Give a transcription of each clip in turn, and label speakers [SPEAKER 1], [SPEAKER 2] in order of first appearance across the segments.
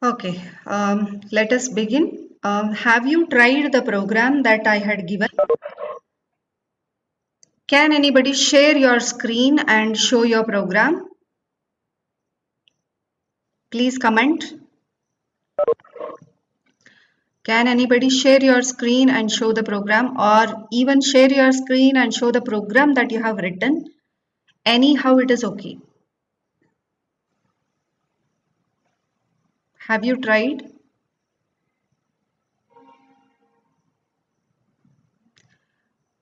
[SPEAKER 1] Okay, let us begin. Have you tried the program that I had given? Can anybody share your screen and show your program? Please comment. Can anybody share your screen and show the program, or even share your screen and show the program that you have written? Anyhow, it is okay. Have you tried?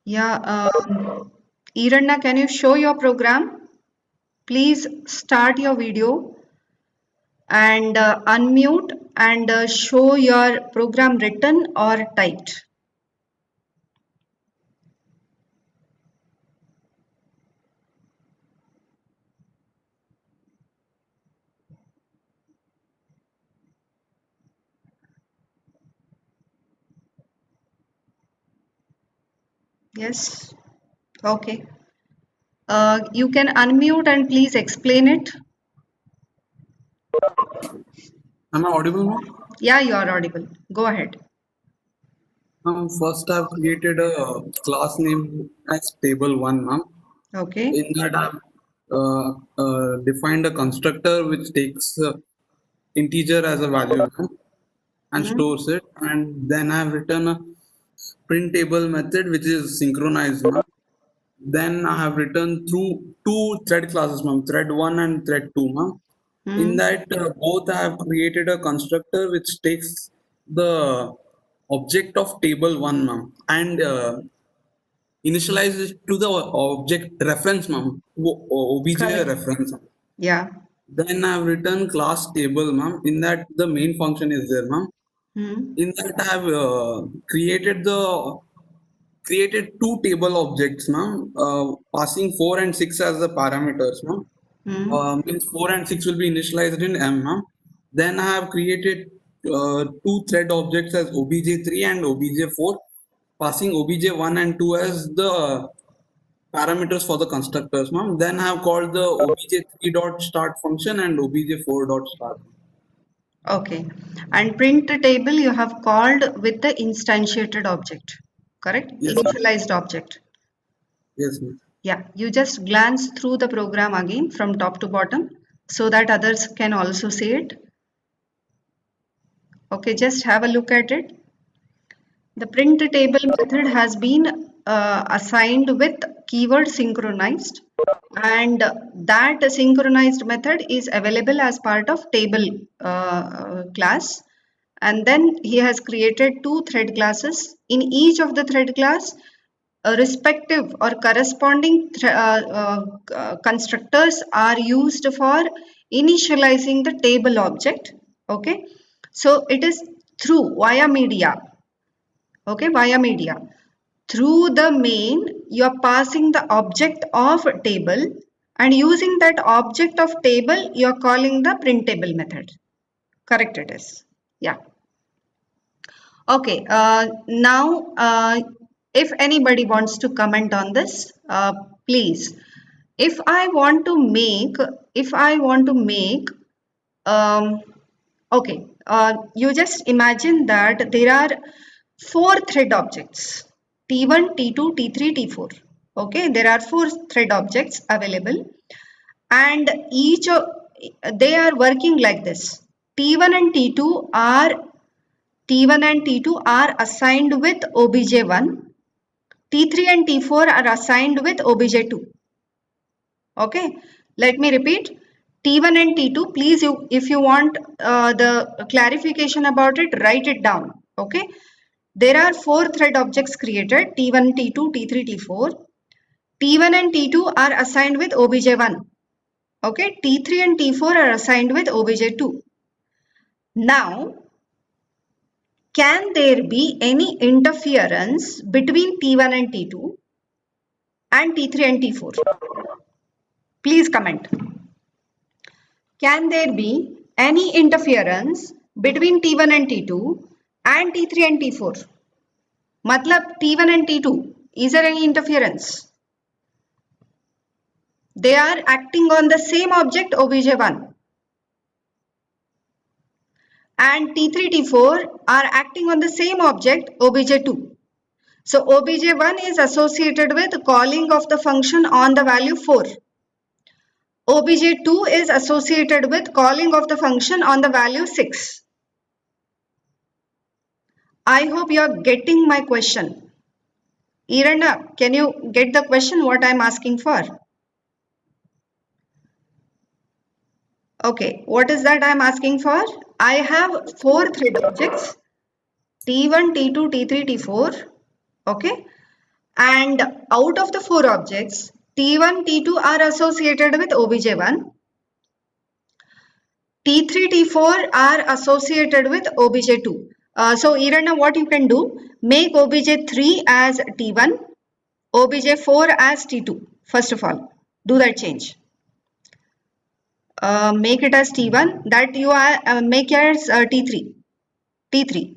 [SPEAKER 1] Yeah, Iranna, can you show your program? Please start your video and unmute and show your program written or typed. Yes, okay. You can unmute and please explain it.
[SPEAKER 2] Am I audible now?
[SPEAKER 1] Yeah, you are audible. Go ahead.
[SPEAKER 2] First, I've created a class name as table1, ma'am.
[SPEAKER 1] Okay.
[SPEAKER 2] In that, I've defined a constructor which takes integer as a value, ma'am, and
[SPEAKER 1] Mhm.
[SPEAKER 2] stores it. And then I've written a print table method which is synchronized, ma'am. Then I have written through two thread classes, ma'am, thread1 and thread2, ma'am. In
[SPEAKER 1] Mhm.
[SPEAKER 2] that, both I have created a constructor which takes the object of table1, ma'am, and initialize it to the object reference, ma'am, obj
[SPEAKER 1] Correct.
[SPEAKER 2] reference.
[SPEAKER 1] Yeah.
[SPEAKER 2] Then I've written class table, ma'am. In that, the main function is there, ma'am.
[SPEAKER 1] Mhm.
[SPEAKER 2] In that, I've created two table objects, ma'am, passing 4 and 6 as the parameters, ma'am.
[SPEAKER 1] Mhm.
[SPEAKER 2] Means 4 and 6 will be initialized in M, ma'am. Then I have created two thread objects as obj3 and obj4, passing obj1 and 2 as the parameters for the constructors, ma'am. Then I have called the obj3 dot start function and obj4 dot start.
[SPEAKER 1] Okay. And print table you have called with the instantiated object. Correct?
[SPEAKER 2] Yes, ma'am.
[SPEAKER 1] Initialized object.
[SPEAKER 2] Yes, ma'am.
[SPEAKER 1] Yeah, you just glance through the program again from top to bottom so that others can also see it. Okay, just have a look at it. The print table method has been assigned with keyword synchronized, and that synchronized method is available as part of table class. And then he has created two thread classes. In each of the thread class, respective or corresponding constructors are used for initializing the table object. Okay, so it is through via media. Okay, via media. Through the main, you are passing the object of table, and using that object of table, you are calling the printable method. Correct it is. Yeah. Okay, now if anybody wants to comment on this, please. If I want to make, if I want to make, um, okay, you just imagine that there are four thread objects, T1, T2, T3, T4. Okay, there are four thread objects available, and each of they are working like this. T1 and T2 are T1 and T2 are assigned with obj1. T3 and T4 are assigned with obj2. Okay, let me repeat. T1 and T2, please, if you want the clarification about it, write it down. Okay, there are four thread objects created, T1, T2, T3, T4. T1 and T2 are assigned with obj1. Okay, T3 and T4 are assigned with obj2. Now, can there be any interference between T1 and T2 and T3 and T4? Please comment. Can there be any interference between T1 and T2 and T3 and T4? Matlab T1 and T2, is there any interference? They are acting on the same object obj1. and T3, T4 are acting on the same object obj2. So obj1 is associated with calling of the function on the value 4. obj2 is associated with calling of the function on the value 6. I hope you are getting my question. Irana, can you get the question what I am asking for? Okay, what is that I am asking for? I have 4 thread objects T1, T2, T3, T4. Okay, and out of the 4 objects, T1, T2 are associated with obj1. T3, T4 are associated with obj2. So Irana, what you can do, make obj3 as T1, obj4 as T2. First of all, do that change. Make it as T1, that you are make as T3, T3,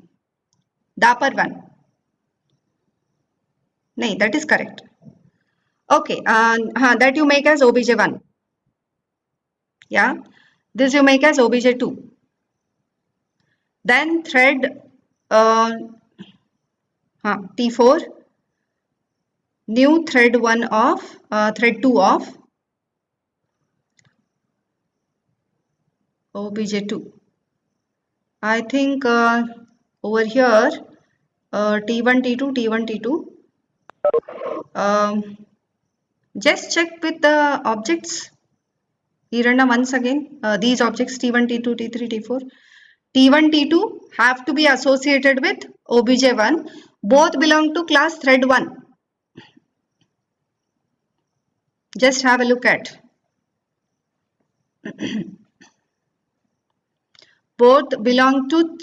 [SPEAKER 1] the upper one. No, that is correct. Okay, that you make as obj1. Yeah, this you make as obj2. Then thread T4, new thread 1 of thread 2 of obj2. I think over here T1, T2, T1, T2. Just check with the objects. Irana, once again, these objects T1, T2, T3, T4. T1, T2 have to be associated with obj1. Both belong to class thread 1. Just have a look at. Both belong to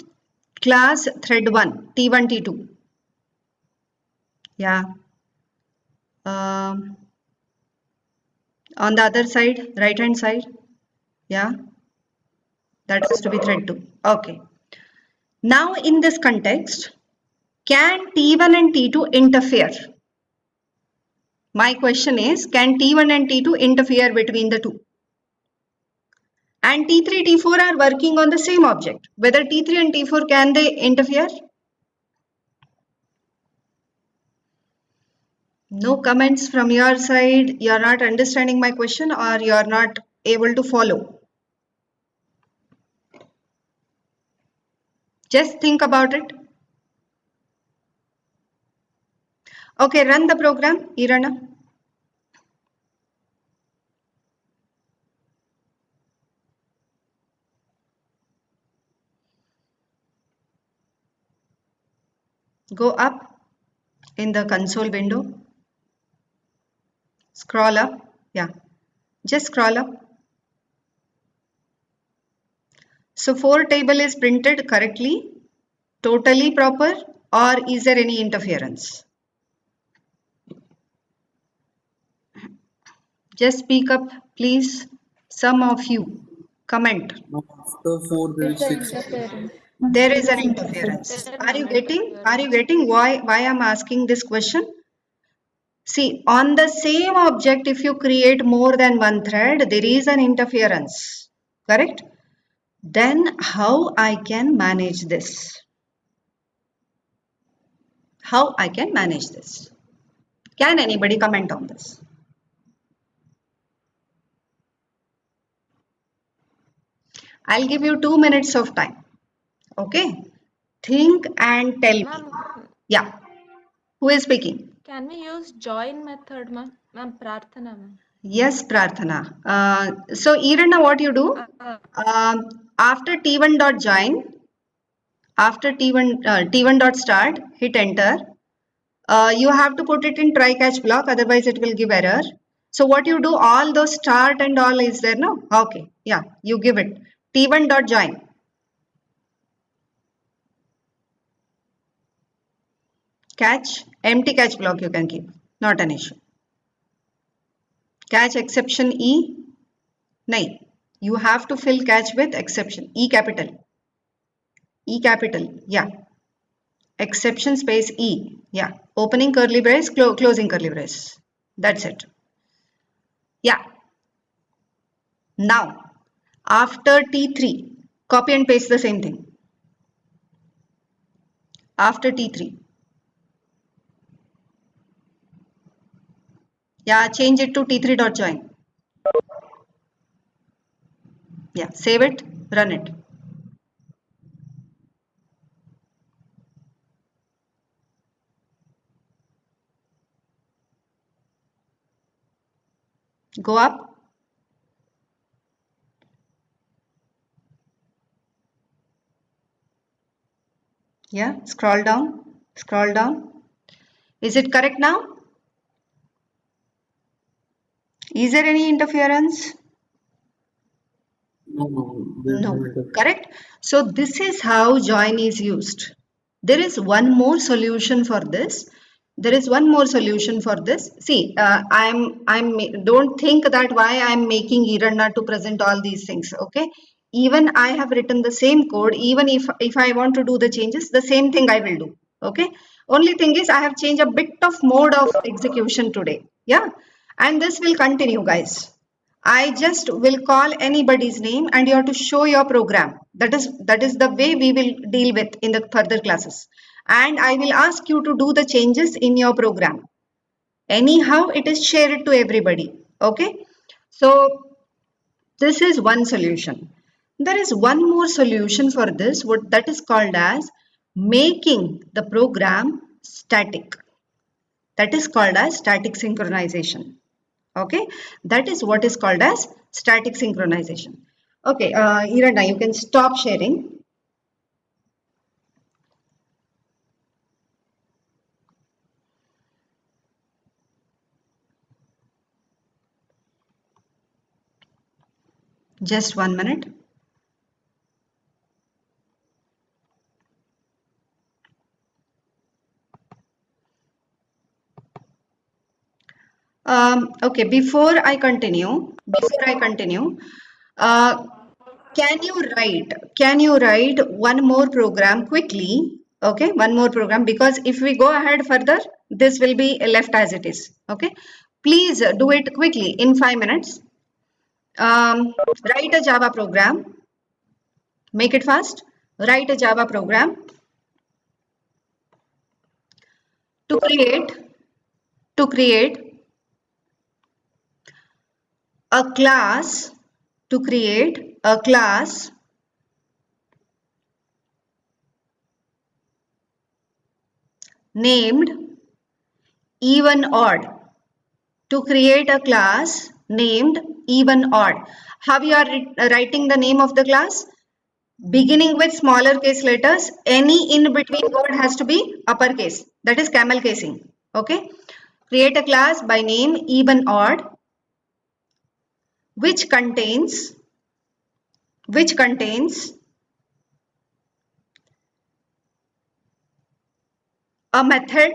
[SPEAKER 1] class thread 1, T1, T2. Yeah. On the other side, right hand side. Yeah. That has to be thread 2. Okay. Now in this context, can T1 and T2 interfere? My question is, can T1 and T2 interfere between the two? And T3, T4 are working on the same object. Whether T3 and T4, can they interfere? No comments from your side. You are not understanding my question or you are not able to follow. Just think about it. Okay, run the program, Irana. Go up in the console window. Scroll up. Yeah, just scroll up. So 4 table is printed correctly, totally proper, or is there any interference? Just speak up, please. Some of you comment.
[SPEAKER 2] Now after 4 there
[SPEAKER 3] It's
[SPEAKER 2] is
[SPEAKER 3] an
[SPEAKER 2] 6.
[SPEAKER 3] interference.
[SPEAKER 1] There is an interference.
[SPEAKER 3] There,
[SPEAKER 1] Are you
[SPEAKER 3] ma'am,
[SPEAKER 1] getting? Are you
[SPEAKER 3] interference.
[SPEAKER 1] getting why I'm asking this question? See, on the same object, if you create more than one thread, there is an interference. Correct? Then how I can manage this? How I can manage this? Can anybody comment on this? I'll give you 2 minutes of time. Okay? Think and tell me.
[SPEAKER 3] Ma'am,
[SPEAKER 1] Yeah. Who is speaking?
[SPEAKER 3] can we use join method, ma'am? Ma'am, Prarthana, ma'am.
[SPEAKER 1] Yes, Prarthana. So, Irana, what you do? After T1 dot join, after T1 dot start, hit enter. You have to put it in try catch block, otherwise it will give error. So what you do, all those start and all is there, no? Okay, yeah, you give it. T1 dot join. Catch, empty catch block you can keep, not an issue. Catch exception E, nahi. You have to fill catch with exception, E capital. E capital, yeah. Exception space E, yeah. Opening curly brace, closing curly brace. That's it. Yeah. Now, after T3, copy and paste the same thing. after T3. Yeah, change it to T3.join. Yeah, save it, run it. Go up. Yeah, scroll down, scroll down. Is it correct now? Is there any interference?
[SPEAKER 2] No, there's no
[SPEAKER 1] No,
[SPEAKER 2] interference.
[SPEAKER 1] correct. So this is how join is used. There is one more solution for this. There is one more solution for this. See, don't think that why I'm making Iranna to present all these things. Okay. Even I have written the same code. Even if I want to do the changes, the same thing I will do. Okay. Only thing is I have changed a bit of mode of execution today. Yeah. And this will continue, guys. I just will call anybody's name and you have to show your program. That is the way we will deal with in the further classes. And I will ask you to do the changes in your program. Anyhow, it is shared to everybody. Okay. So this is one solution. There is one more solution for this, what that is called as making the program static. That is called as static synchronization. Okay, that is what is called as static synchronization. Okay, Irana, you can stop sharing. Just 1 minute. Okay, before I continue, uh, can you write one more program quickly? Okay, one more program, because if we go ahead further, this will be left as it is. Okay, please do it quickly in 5 minutes. Write a Java program. Make it fast. Write a Java program to create a class to create a class named even odd. To create a class named even odd. How you are writing the name of the class? Beginning with smaller case letters, any in between word has to be uppercase. That is camel casing. Okay. Create a class by name even odd, which contains a method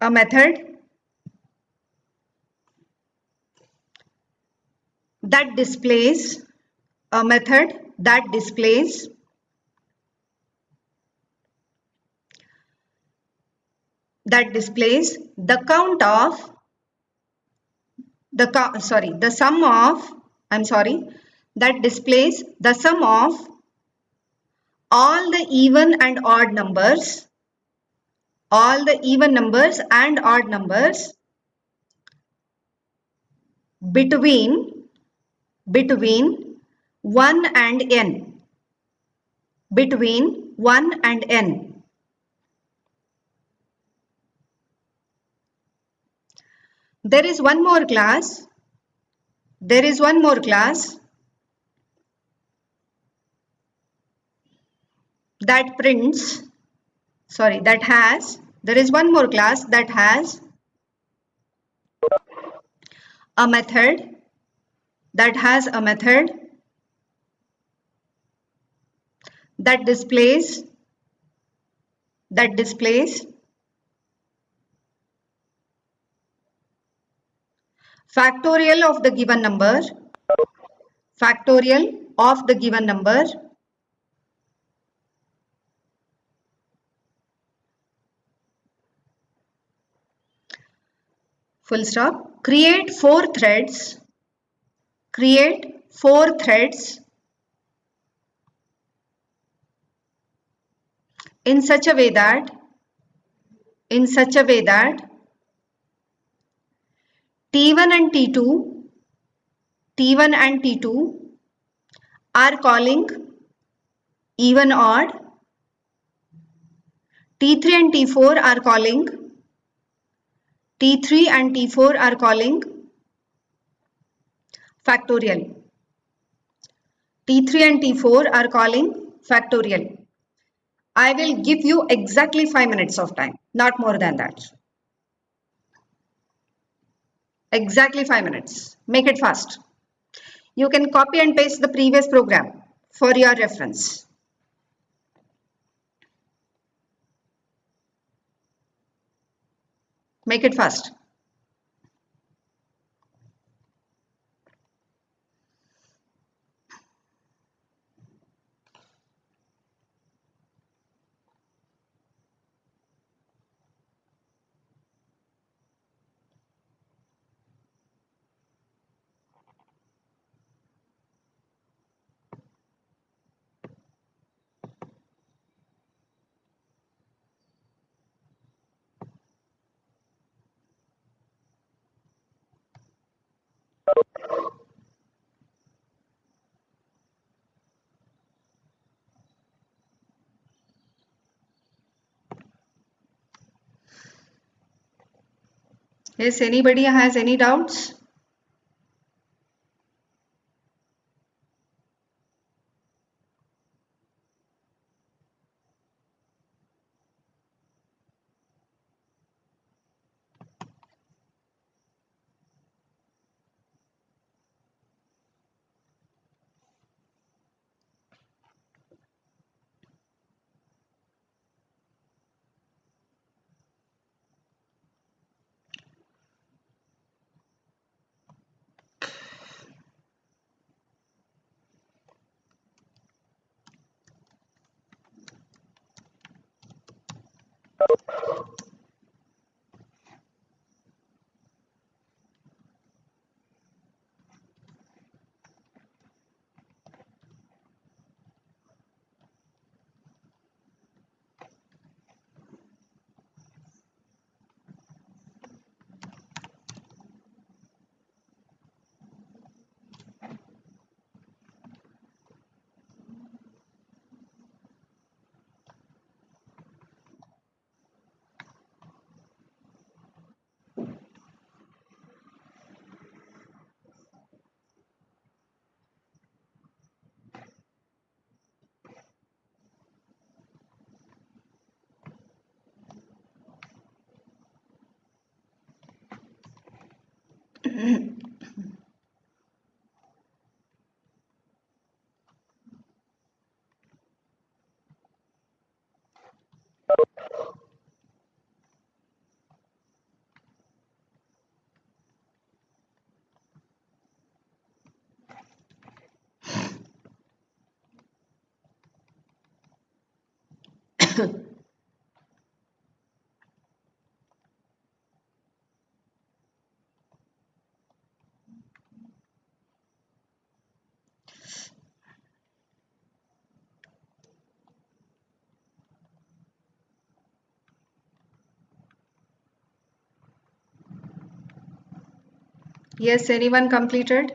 [SPEAKER 1] a method that displays a method that displays the count of the sum of I'm sorry that displays the sum of all the even and odd numbers and odd numbers between 1 and n. Between 1 and n. There is one more class. That prints, sorry, that has, there is one more class that has a method, that displays factorial of the given number, full stop. Create four threads in such a way that T1 and T2 are calling even odd, T3 and T4 are calling factorial. T3 and T4 are calling factorial. I will give you exactly 5 minutes of time, not more than that. Exactly 5 minutes. Make it fast. You can copy and paste the previous program for your reference. Make it fast. Yes, anybody has any doubts? Yes, anyone completed?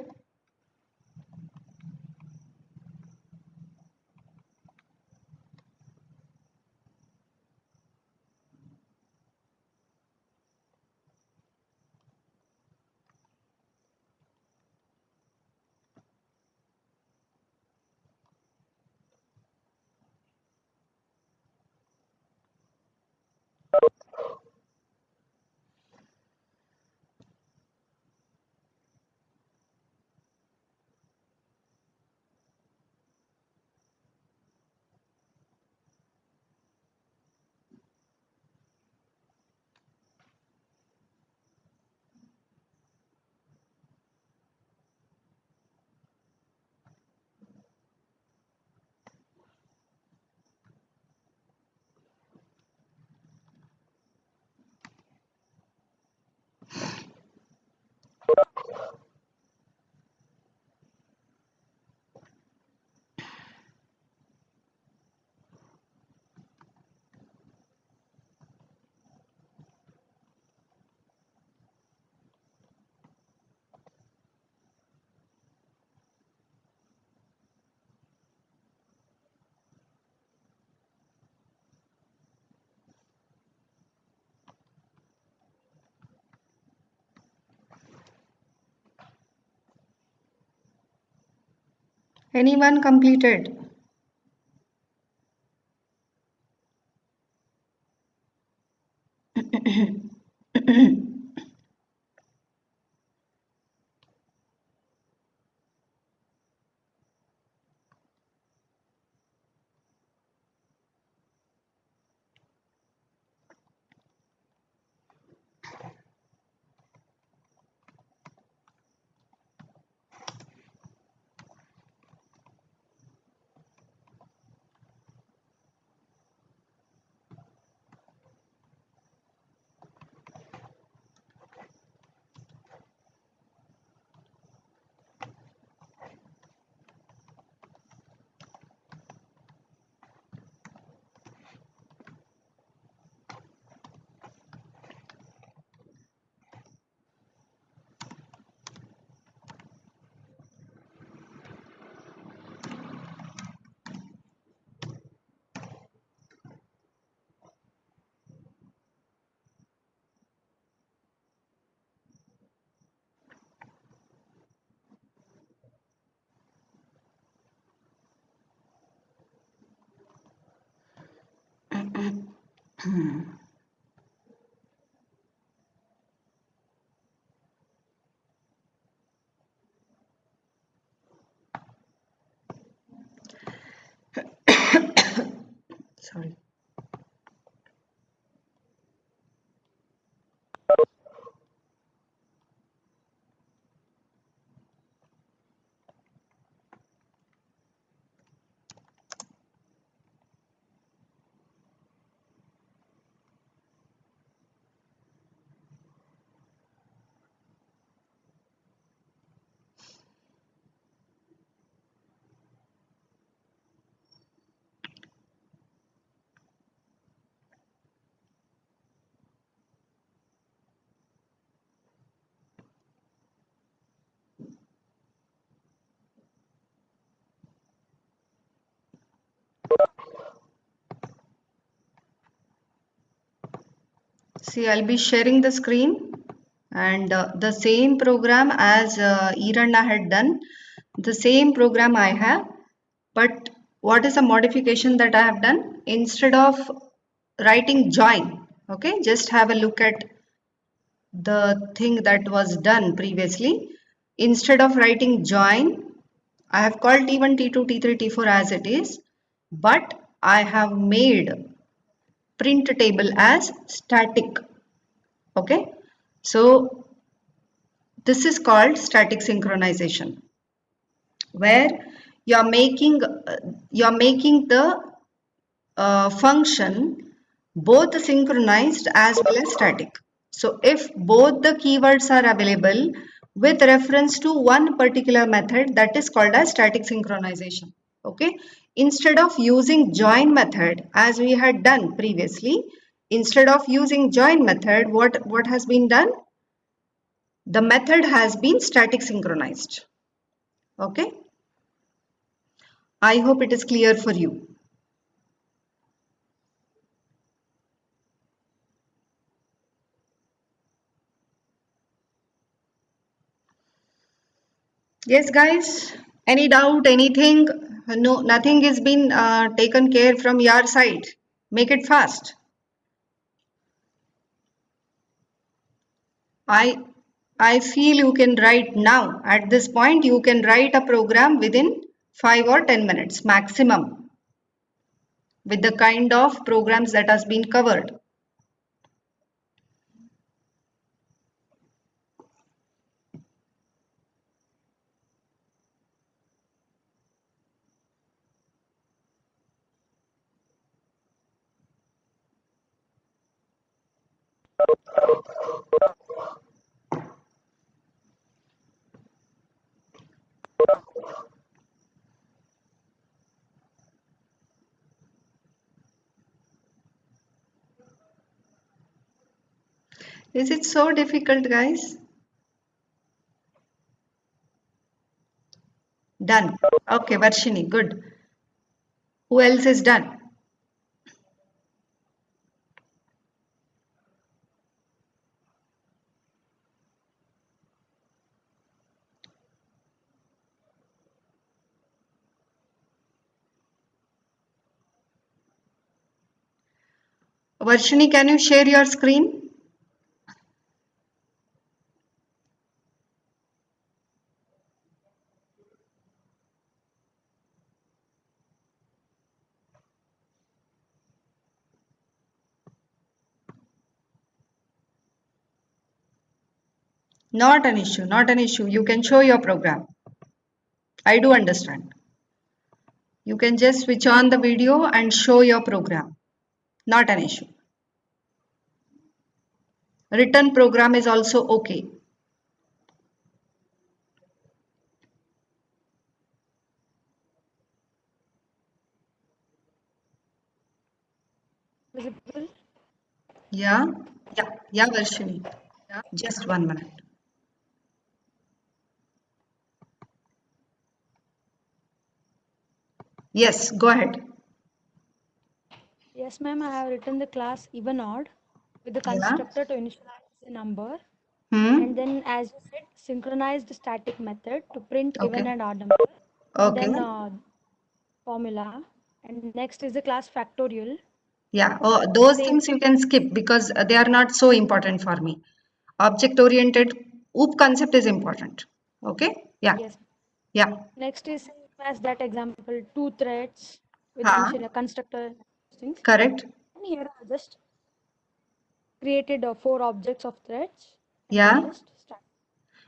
[SPEAKER 1] Anyone completed? Sorry. See, I'll be sharing the screen and the same program as Iranna had done, the same program I have, but what is the modification that I have done? Instead of writing join, okay, just have a look at the thing that was done previously. Instead of writing join, I have called T1, T2, T3, T4 as it is, but I have made print table as static. Okay, so this is called static synchronization, where you're making the function both synchronized as well as static. So if both the keywords are available with reference to one particular method, that is called as static synchronization. Okay, instead of using join method as we had done previously, instead of using join method, what has been done? The method has been static synchronized. Okay, I hope it is clear for you. Yes, guys. Any doubt, anything? No, nothing is been taken care from your side. Make it fast. I I feel you can write now. At this point, you can write a program within 5 or 10 minutes maximum with the kind of programs that has been covered. Is it so difficult, guys? Done. Okay, Varshini, good. Who else is done? Varshini, can you share your screen? Not an issue, not an issue. You can show your program. I do understand. You can just switch on the video and show your program. Not an issue. Written program is also okay.
[SPEAKER 4] Visible?
[SPEAKER 1] Yeah, yeah, Varshini. Just 1 minute. Yes, go ahead.
[SPEAKER 4] Yes, ma'am. I have written the class even odd with the
[SPEAKER 1] Yeah.
[SPEAKER 4] constructor to initialize the number. And
[SPEAKER 1] Hmm.
[SPEAKER 4] then, as you said, synchronized static method to print
[SPEAKER 1] Okay.
[SPEAKER 4] even and odd number. And
[SPEAKER 1] Okay.
[SPEAKER 4] then formula. And next is the class factorial.
[SPEAKER 1] Yeah. Oh, those
[SPEAKER 4] Same.
[SPEAKER 1] things you can skip because they are not so important for me. Object oriented OOP concept is important. Okay. Yeah.
[SPEAKER 4] Yes.
[SPEAKER 1] Yeah.
[SPEAKER 4] Next is same as that example, two threads with
[SPEAKER 1] Ha.
[SPEAKER 4] initial constructor things.
[SPEAKER 1] Correct.
[SPEAKER 4] And here I just created four objects of threads and then
[SPEAKER 1] Yeah.
[SPEAKER 4] just start.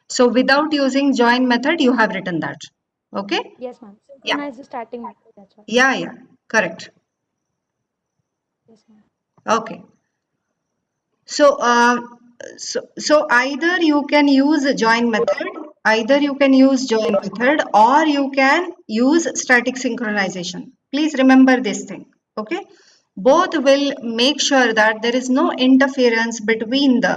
[SPEAKER 1] So without using join method, you have written that. Okay.
[SPEAKER 4] Yes, ma'am.
[SPEAKER 1] Yeah.
[SPEAKER 4] Synchronize the starting method. That's why.
[SPEAKER 1] Yeah. Yeah. Correct.
[SPEAKER 4] Yes, ma'am.
[SPEAKER 1] Okay. So, so either you can use a join method, either you can use join method, or you can use static synchronization. Please remember this thing, okay? Both will make sure that there is no interference between the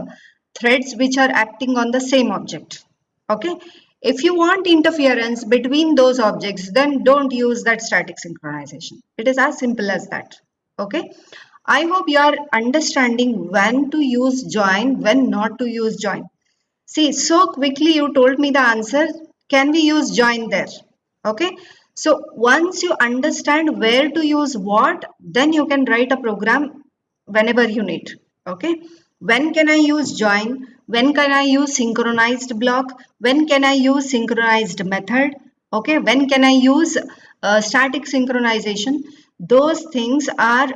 [SPEAKER 1] threads which are acting on the same object, okay? If you want interference between those objects, then don't use that static synchronization. It is as simple as that, okay? I hope you are understanding when to use join, when not to use join. See, so quickly you told me the answer. Can we use join there? Okay. So once you understand where to use what, then you can write a program whenever you need. Okay. When can I use join? When can I use synchronized block? When can I use synchronized method? Okay. When can I use static synchronization? Those things are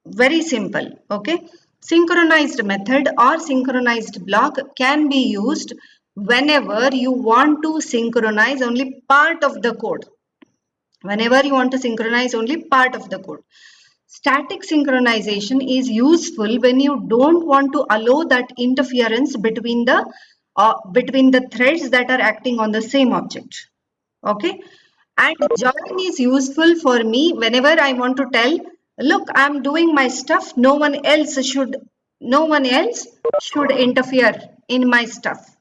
[SPEAKER 1] very simple. Okay. Synchronized method or synchronized block can be used whenever you want to synchronize only part of the code. Whenever you want to synchronize only part of the code. Static synchronization is useful when you don't want to allow that interference between the threads that are acting on the same object. Okay. And join is useful for me whenever I want to tell, look, I'm doing my stuff. No one else should interfere in my stuff.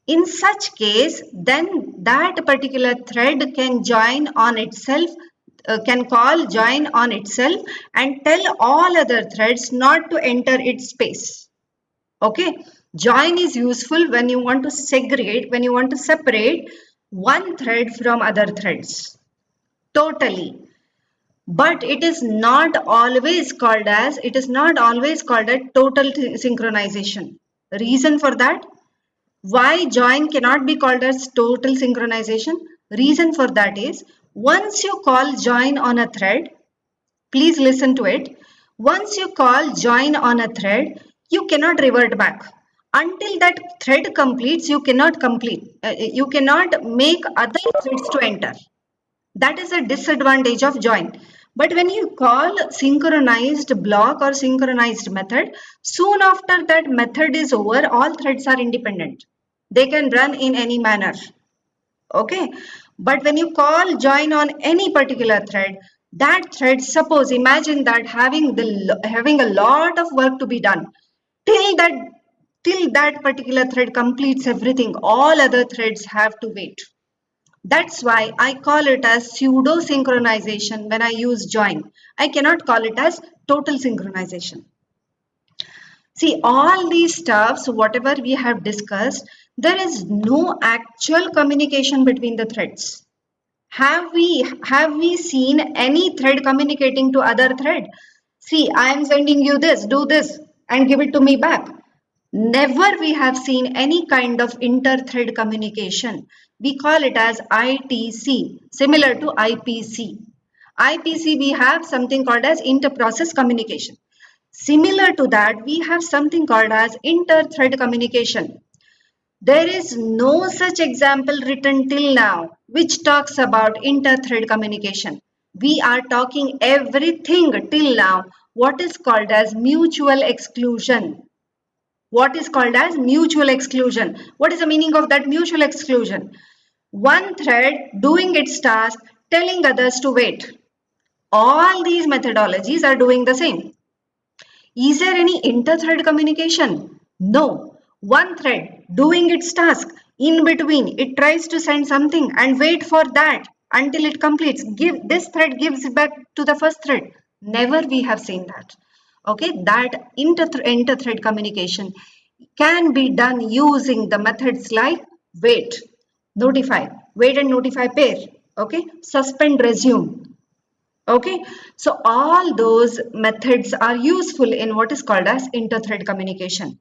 [SPEAKER 1] In such case, then that particular thread can join on itself, can call join on itself and tell all other threads not to enter its space. Okay. Join is useful when you want to segregate, when you want to separate one thread from other threads. Totally. But it is not always called a total synchronization. Reason for that? Why join cannot be called as total synchronization? Reason for that is once you call join on a thread, please listen to it. Once you call join on a thread, you cannot revert back. Until that thread completes, you cannot make other threads to enter. That is a disadvantage of join. But when you call synchronized block or synchronized method, soon after that method is over, all threads are independent. They can run in any manner. Okay. But when you call join on any particular thread, that thread, suppose, imagine that having a lot of work to be done. Till that till that particular thread completes everything, all other threads have to wait. That's why I call it as pseudo synchronization when I use join. I cannot call it as total synchronization. See, all these stuffs, whatever we have discussed, there is no actual communication between the threads. Have we seen any thread communicating to other thread? See, I am sending you this, do this, and give it to me back. Never we have seen any kind of inter-thread communication. We call it as ITC, similar to IPC. IPC, we have something called as inter-process communication. Similar to that, we have something called as inter-thread communication. There is no such example written till now which talks about inter-thread communication. We are talking everything till now what is called as mutual exclusion. What is called as mutual exclusion? What is the meaning of that mutual exclusion? One thread doing its task, telling others to wait. All these methodologies are doing the same. Is there any inter-thread communication? No. One thread doing its task. In between, it tries to send something and wait for that until it completes. This thread gives back to the first thread. Never we have seen that. Okay, that inter-thread communication can be done using the methods like wait, notify, wait and notify pair. Okay, suspend, resume. Okay, so all those methods are useful in what is called as inter-thread communication.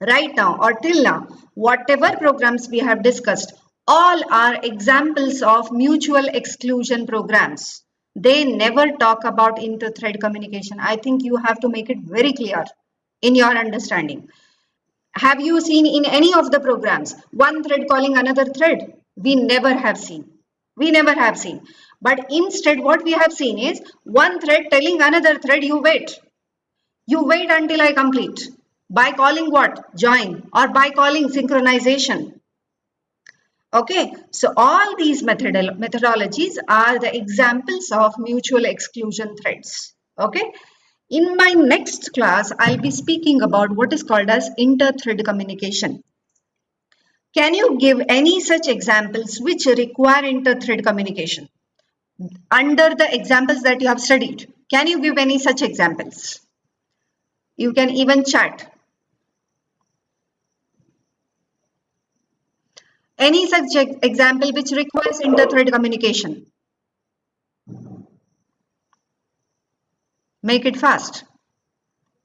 [SPEAKER 1] Right now or till now, whatever programs we have discussed, all are examples of mutual exclusion programs. They never talk about inter-thread communication. I think you have to make it very clear in your understanding. Have you seen in any of the programs one thread calling another thread? We never have seen. We never have seen. But instead, what we have seen is one thread telling another thread, you wait. You wait until I complete. By calling what? Join, or by calling synchronization. Okay, so all these methodologies are the examples of mutual exclusion threads. Okay, in my next class, I'll be speaking about what is called as inter-thread communication. Can you give any such examples which require inter-thread communication? Under the examples that you have studied, can you give any such examples? You can even chat. Any such example which requires inter-thread communication? Make it fast.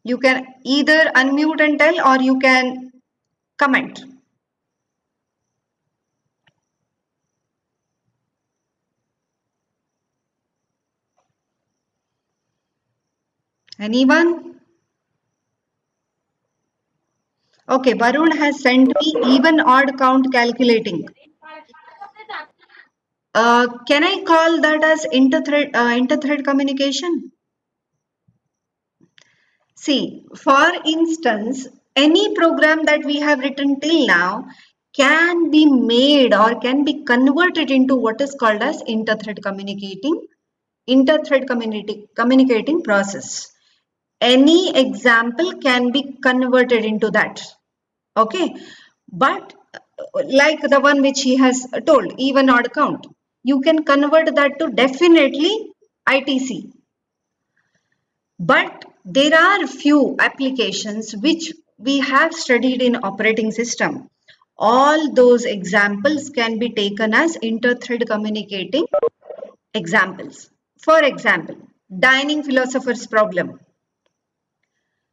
[SPEAKER 1] You can either unmute and tell or you can comment. Anyone? Okay, Varun has sent me even odd count calculating. Can I call that as inter-thread communication? See, for instance, any program that we have written till now can be made or can be converted into what is called as inter-thread communicating process. Any example can be converted into that. Okay, but like the one which he has told, even odd count, you can convert that to definitely ITC. But there are few applications which we have studied in operating system. All those examples can be taken as inter-thread communicating examples. For example, dining philosopher's problem.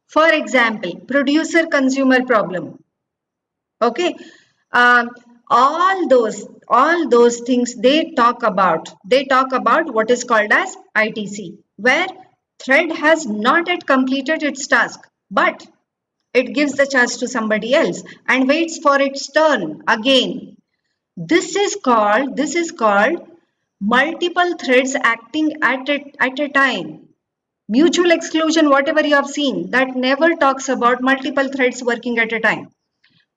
[SPEAKER 1] For example, producer-consumer problem. Okay, um, all those things they talk about what is called as ITC, where thread has not yet completed its task, but it gives the chance to somebody else and waits for its turn again. This is called multiple threads acting at a time. Mutual exclusion, whatever you have seen, that never talks about multiple threads working at a time.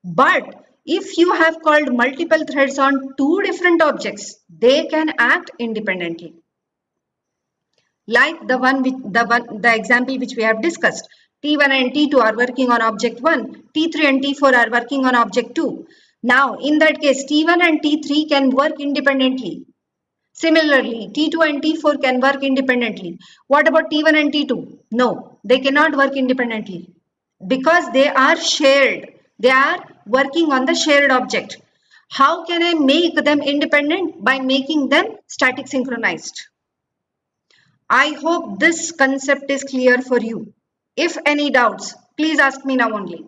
[SPEAKER 1] But if you have called multiple threads on two different objects, they can act independently. Like the example which we have discussed. T1 and T2 are working on object 1, T3 and T4 are working on object 2. Now, in that case, T1 and T3 can work independently. Similarly, T2 and T4 can work independently. What about T1 and T2? No, they cannot work independently because they are shared. They are working on the shared object. How can I make them independent? By making them static synchronized. I hope this concept is clear for you. If any doubts, please ask me now only.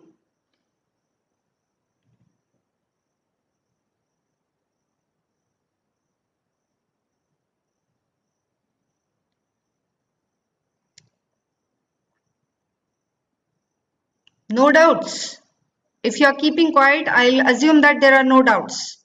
[SPEAKER 1] No doubts. If you are keeping quiet, I'll assume that there are no doubts.